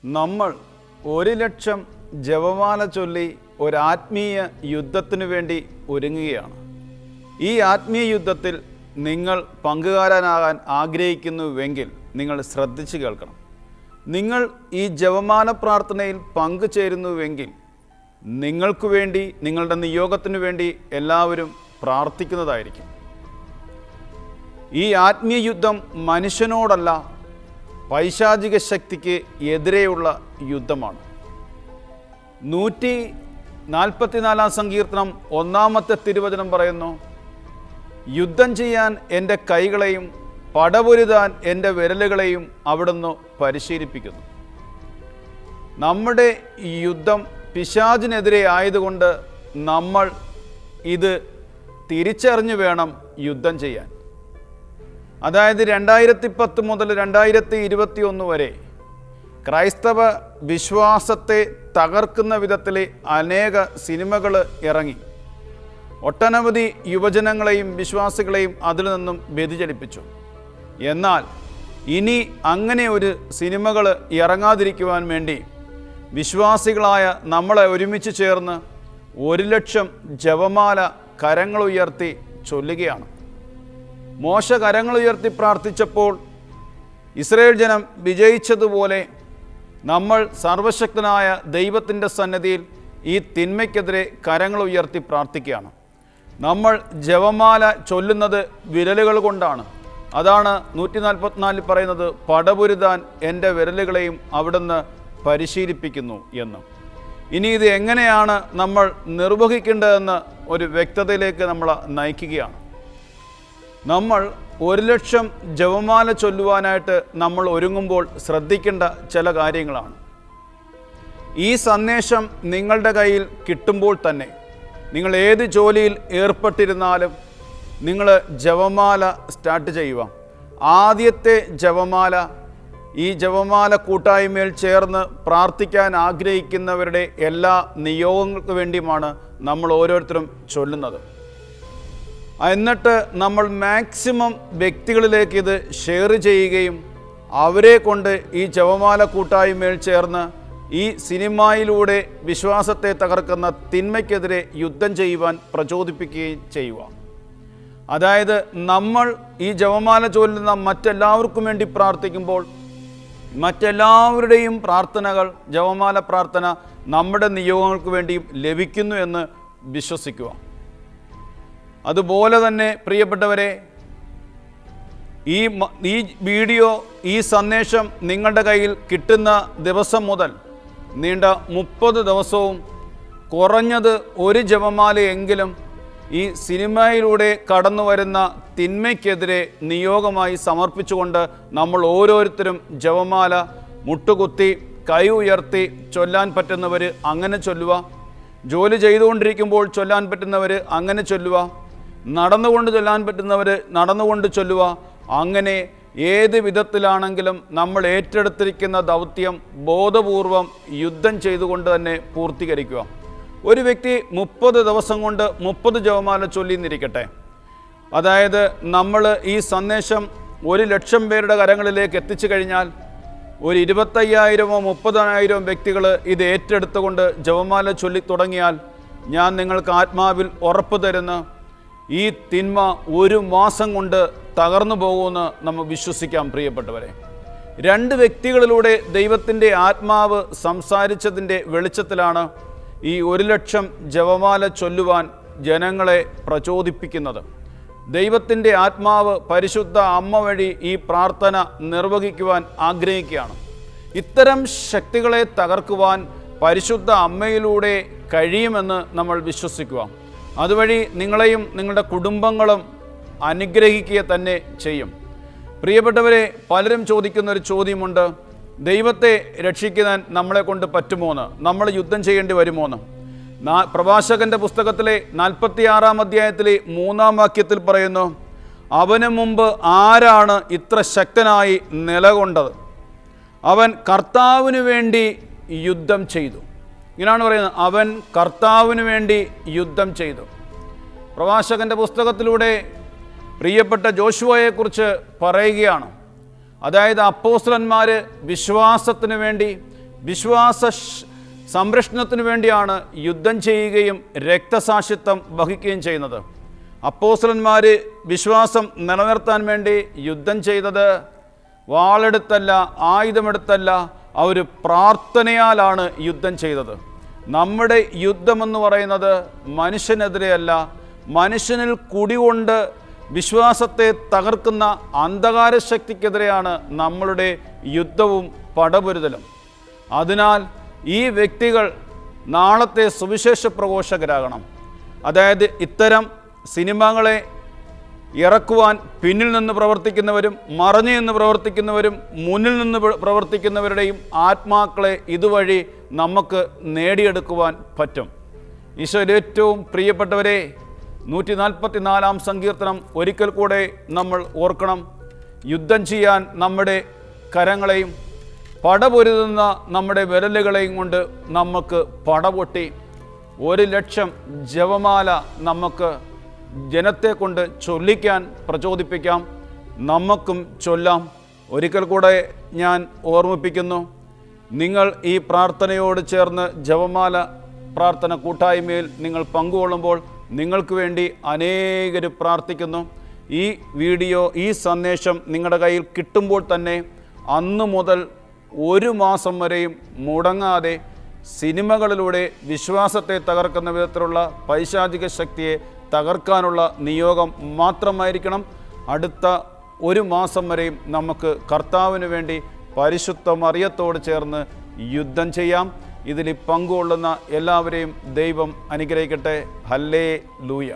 നമ്മൾ 1,00,000 ജപമാല ചൊല്ലി ഒരാത്മീയ യുദ്ധത്തിനു വേണ്ടി ഒരുങ്ങുകയാണ്. ഈ ആത്മീയ യുദ്ധത്തിൽ നിങ്ങൾ പങ്കുകാരനാകാൻ ആഗ്രഹിക്കുന്നുവെങ്കിൽ നിങ്ങൾ ശ്രദ്ധിച്ചു കേൾക്കണം. നിങ്ങൾ ഈ ജപമാല പ്രാർത്ഥനയിൽ പങ്കുചേരുന്നുവെങ്കിൽ നിങ്ങൾക്ക് വേണ്ടി, നിങ്ങളുടെ നിയോഗത്തിനു വേണ്ടി എല്ലാവരും പ്രാർത്ഥിക്കുന്നതായിരിക്കും. ഈ ആത്മീയ യുദ്ധം മനുഷ്യനോടല്ല, പൈശാചിക ശക്തിക്ക് എതിരെയുള്ള യുദ്ധമാണ്. 144 സങ്കീർത്തനം 1-ാമത്തെ തിരുവചനം പറയുന്നു, യുദ്ധം ചെയ്യാൻ എൻ്റെ കൈകളെയും പടപൊരുതാൻ എൻ്റെ വിരലുകളെയും അവിടുന്ന് പരിശീലിപ്പിക്കുന്നു. നമ്മുടെ യുദ്ധം പിശാചിനെതിരെ ആയതുകൊണ്ട് നമ്മൾ ഇത് തിരിച്ചറിഞ്ഞു വേണം യുദ്ധം ചെയ്യാൻ. അതായത് 2010 മുതൽ 2021 വരെ ക്രൈസ്തവ വിശ്വാസത്തെ തകർക്കുന്ന വിധത്തിൽ അനേക സിനിമകൾ ഇറങ്ങി. ഒട്ടനവധി യുവജനങ്ങളെയും വിശ്വാസികളെയും അതിൽ നിന്നും വ്യതിചലിപ്പിച്ചു. എന്നാൽ ഇനി അങ്ങനെ ഒരു സിനിമകൾ ഇറങ്ങാതിരിക്കുവാൻ വേണ്ടി വിശ്വാസികളായ നമ്മളെ ഒരുമിച്ച് ചേർന്ന് 1,00,000 ജപമാല കരങ്ങളുയർത്തി ചൊല്ലുകയാണ്. മോശ കരങ്ങളുയർത്തി പ്രാർത്ഥിച്ചപ്പോൾ ഇസ്രായേൽ ജനം വിജയിച്ചതുപോലെ നമ്മൾ സർവശക്തനായ ദൈവത്തിൻ്റെ സന്നിധിയിൽ ഈ തിന്മയ്ക്കെതിരെ കരങ്ങൾ ഉയർത്തി പ്രാർത്ഥിക്കുകയാണ്. നമ്മൾ ജപമാല ചൊല്ലുന്നത് വിരലുകൾ കൊണ്ടാണ്. അതാണ് 144 പറയുന്നത്, പടപൊരുതാൻ എൻ്റെ വിരലുകളെയും അവിടുന്ന് പരിശീലിപ്പിക്കുന്നു എന്ന്. ഇനി ഇത് എങ്ങനെയാണ് നമ്മൾ നിർവഹിക്കേണ്ടതെന്ന് ഒരു വ്യക്തതയിലേക്ക് നമ്മളെ നയിക്കുകയാണ്. നമ്മൾ 1,00,000 ജപമാല ചൊല്ലുവാനായിട്ട് നമ്മൾ ഒരുങ്ങുമ്പോൾ ശ്രദ്ധിക്കേണ്ട ചില കാര്യങ്ങളാണ്. ഈ സന്ദേശം നിങ്ങളുടെ കയ്യിൽ കിട്ടുമ്പോൾ തന്നെ നിങ്ങൾ ഏത് ജോലിയിൽ ഏർപ്പെട്ടിരുന്നാലും നിങ്ങൾ ജപമാല സ്റ്റാർട്ട് ചെയ്യുക. ആദ്യത്തെ ജപമാല ഈ ജപമാല കൂട്ടായ്മയിൽ ചേർന്ന് പ്രാർത്ഥിക്കാൻ ആഗ്രഹിക്കുന്നവരുടെ എല്ലാ നിയോഗങ്ങൾക്ക് വേണ്ടിയുമാണ് നമ്മൾ ഓരോരുത്തരും ചൊല്ലുന്നത്. എന്നിട്ട് നമ്മൾ മാക്സിമം വ്യക്തികളിലേക്ക് ഇത് ഷെയർ ചെയ്യുകയും അവരെ കൊണ്ട് ഈ ജപമാല കൂട്ടായ്മയിൽ ചേർന്ന് ഈ സിനിമയിലൂടെ വിശ്വാസത്തെ തകർക്കുന്ന തിന്മയ്ക്കെതിരെ യുദ്ധം ചെയ്യുവാൻ പ്രചോദിപ്പിക്കുകയും ചെയ്യുക. അതായത് നമ്മൾ ഈ ജപമാല ചൊല്ലുന്ന മറ്റെല്ലാവർക്കും വേണ്ടി പ്രാർത്ഥിക്കുമ്പോൾ മറ്റെല്ലാവരുടെയും പ്രാർത്ഥനകൾ, ജപമാല പ്രാർത്ഥന നമ്മുടെ നിയോഗങ്ങൾക്ക് വേണ്ടിയും ലഭിക്കുന്നു എന്ന് വിശ്വസിക്കുക. അതുപോലെ തന്നെ പ്രിയപ്പെട്ടവരെ, ഈ വീഡിയോ, ഈ സന്ദേശം നിങ്ങളുടെ കയ്യിൽ കിട്ടുന്ന ദിവസം മുതൽ നീണ്ട 30 ദിവസവും കുറഞ്ഞത് ഒരു ജപമാലയെങ്കിലും ഈ സിനിമയിലൂടെ കടന്നു വരുന്ന തിന്മയ്ക്കെതിരെ നിയോഗമായി സമർപ്പിച്ചുകൊണ്ട് നമ്മൾ ഓരോരുത്തരും ജപമാല മുട്ടുകുത്തി കൈ ഉയർത്തി ചൊല്ലാൻ പറ്റുന്നവർ അങ്ങനെ ചൊല്ലുക. ജോലി ചെയ്തുകൊണ്ടിരിക്കുമ്പോൾ ചൊല്ലാൻ പറ്റുന്നവർ അങ്ങനെ ചൊല്ലുക. നടന്നുകൊണ്ട് ചൊല്ലാൻ പറ്റുന്നവർ നടന്നുകൊണ്ട് ചൊല്ലുക. അങ്ങനെ ഏത് വിധത്തിലാണെങ്കിലും നമ്മൾ ഏറ്റെടുത്തിരിക്കുന്ന ദൗത്യം ബോധപൂർവം യുദ്ധം ചെയ്തുകൊണ്ട് തന്നെ പൂർത്തീകരിക്കുക. ഒരു വ്യക്തി 30 ദിവസം കൊണ്ട് 30 ജപമാല ചൊല്ലിന്നിരിക്കട്ടെ. അതായത് നമ്മൾ ഈ സന്ദേശം 1,00,000 പേരുടെ കരങ്ങളിലേക്ക് എത്തിച്ചു കഴിഞ്ഞാൽ ഒരു 25,000-ഓ 30,000-ഓ വ്യക്തികൾ ഇത് ഏറ്റെടുത്തുകൊണ്ട് ജപമാല ചൊല്ലി തുടങ്ങിയാൽ ഞാൻ നിങ്ങൾക്ക് ആത്മാവിൽ ഉറപ്പ് തരുന്നു, ഈ തിന്മ 1 മാസം കൊണ്ട് തകർന്നു പോകുമെന്ന് നമ്മൾ വിശ്വസിക്കാം. പ്രിയപ്പെട്ടവരെ, 2 വ്യക്തികളിലൂടെ ദൈവത്തിൻ്റെ ആത്മാവ് സംസാരിച്ചതിൻ്റെ വെളിച്ചത്തിലാണ് ഈ 1,00,000 ജപമാല ചൊല്ലുവാൻ ജനങ്ങളെ പ്രചോദിപ്പിക്കുന്നത്. ദൈവത്തിൻ്റെ ആത്മാവ് പരിശുദ്ധ അമ്മ വഴി ഈ പ്രാർത്ഥന നിർവഹിക്കുവാൻ ആഗ്രഹിക്കുകയാണ്. ഇത്തരം ശക്തികളെ തകർക്കുവാൻ പരിശുദ്ധ അമ്മയിലൂടെ കഴിയുമെന്ന് നമ്മൾ വിശ്വസിക്കുക. അതുവഴി നിങ്ങളെയും നിങ്ങളുടെ കുടുംബങ്ങളും അനുഗ്രഹിക്കുക തന്നെ ചെയ്യും. പ്രിയപ്പെട്ടവരെ, പലരും ചോദിക്കുന്നൊരു ചോദ്യമുണ്ട്, ദൈവത്തെ രക്ഷിക്കാൻ നമ്മളെ കൊണ്ട് പറ്റുമോന്ന്, നമ്മൾ യുദ്ധം ചെയ്യേണ്ടി വരുമോന്ന്. പ്രഭാഷകൻ്റെ പുസ്തകത്തിലെ 46-ാം അധ്യായത്തിലെ 3-ാം വാക്യത്തിൽ പറയുന്നു, അവന് മുമ്പ് ആരാണ് ഇത്ര ശക്തനായി നിലകൊണ്ടത്? അവൻ കർത്താവിന് വേണ്ടി യുദ്ധം ചെയ്തു. ഇങ്ങനെയാണ് പറയുന്നത്, അവൻ കർത്താവിന് വേണ്ടി യുദ്ധം ചെയ്തു. പ്രഭാഷകൻ്റെ പുസ്തകത്തിലൂടെ പ്രിയപ്പെട്ട ജോഷുവയെക്കുറിച്ച് പറയുകയാണ്. അതായത് അപ്പോസ്തലന്മാർ വിശ്വാസത്തിന് വേണ്ടി വിശ്വാസ സംരക്ഷണത്തിന് വേണ്ടിയാണ് യുദ്ധം ചെയ്യുകയും രക്തസാക്ഷിത്വം വഹിക്കുകയും ചെയ്യുന്നത്. അപ്പോസ്തലന്മാർ വിശ്വാസം നിലനിർത്താൻ വേണ്ടി യുദ്ധം ചെയ്തത് വാളെടുത്തല്ല, ആയുധമെടുത്തല്ല, അവർ പ്രാർത്ഥനയാലാണ് യുദ്ധം ചെയ്തത്. നമ്മുടെ യുദ്ധമെന്ന് പറയുന്നത് മനുഷ്യനെതിരെയല്ല, മനുഷ്യനിൽ കുടികൊണ്ട് വിശ്വാസത്തെ തകർക്കുന്ന അന്ധകാര ശക്തിക്കെതിരെയാണ് നമ്മളുടെ യുദ്ധവും പടപൊരുതലും. അതിനാൽ ഈ വ്യക്തികൾ നാളത്തെ സുവിശേഷ പ്രഘോഷകരാകണം. അതായത് ഇത്തരം സിനിമകളെ ഇറക്കുവാൻ പിന്നിൽ നിന്ന് പ്രവർത്തിക്കുന്നവരും മറഞ്ഞു നിന്ന് പ്രവർത്തിക്കുന്നവരും മുന്നിൽ നിന്ന് പ്രവർത്തിക്കുന്നവരുടെയും ആത്മാക്കളെ ഇതുവഴി നമുക്ക് നേടിയെടുക്കുവാൻ പറ്റും. ഈശോയിൽ ഏറ്റവും പ്രിയപ്പെട്ടവരെ, 144-ാം സങ്കീർത്തനം ഒരിക്കൽ കൂടെ നമ്മൾ ഓർക്കണം. യുദ്ധം ചെയ്യാൻ നമ്മുടെ കരങ്ങളെയും പടപൊരുതുന്ന നമ്മുടെ വിരലുകളെയും കൊണ്ട് നമുക്ക് പടപൊട്ടി 1,00,000 ജപമാല നമുക്ക് ജനത്തെ കൊണ്ട് ചൊല്ലിക്കാൻ പ്രചോദിപ്പിക്കാം. നമുക്കും ചൊല്ലാം. ഒരിക്കൽ കൂടെ ഞാൻ ഓർമ്മിപ്പിക്കുന്നു, നിങ്ങൾ ഈ പ്രാർത്ഥനയോട് ചേർന്ന് ജപമാല പ്രാർത്ഥന കൂട്ടായ്മയിൽ നിങ്ങൾ പങ്കുകൊള്ളുമ്പോൾ നിങ്ങൾക്ക് വേണ്ടി അനേകർ പ്രാർത്ഥിക്കുന്നു. ഈ വീഡിയോ, ഈ സന്ദേശം നിങ്ങളുടെ കയ്യിൽ കിട്ടുമ്പോൾ തന്നെ അന്നു മുതൽ 1 മാസം വരെയും മുടങ്ങാതെ സിനിമകളിലൂടെ വിശ്വാസത്തെ തകർക്കുന്ന വിധത്തിലുള്ള പൈശാചിക ശക്തിയെ തകർക്കാനുള്ള നിയോഗം മാത്രമായിരിക്കണം. അടുത്ത 1 മാസം വരെയും നമുക്ക് കർത്താവിന് വേണ്ടി പരിശുദ്ധ മറിയത്തോട് ചേർന്ന് യുദ്ധം ചെയ്യാം. ഇതിൽ പങ്കുകൊള്ളുന്ന എല്ലാവരെയും ദൈവം അനുഗ്രഹിക്കട്ടെ. ഹല്ലേലൂയ.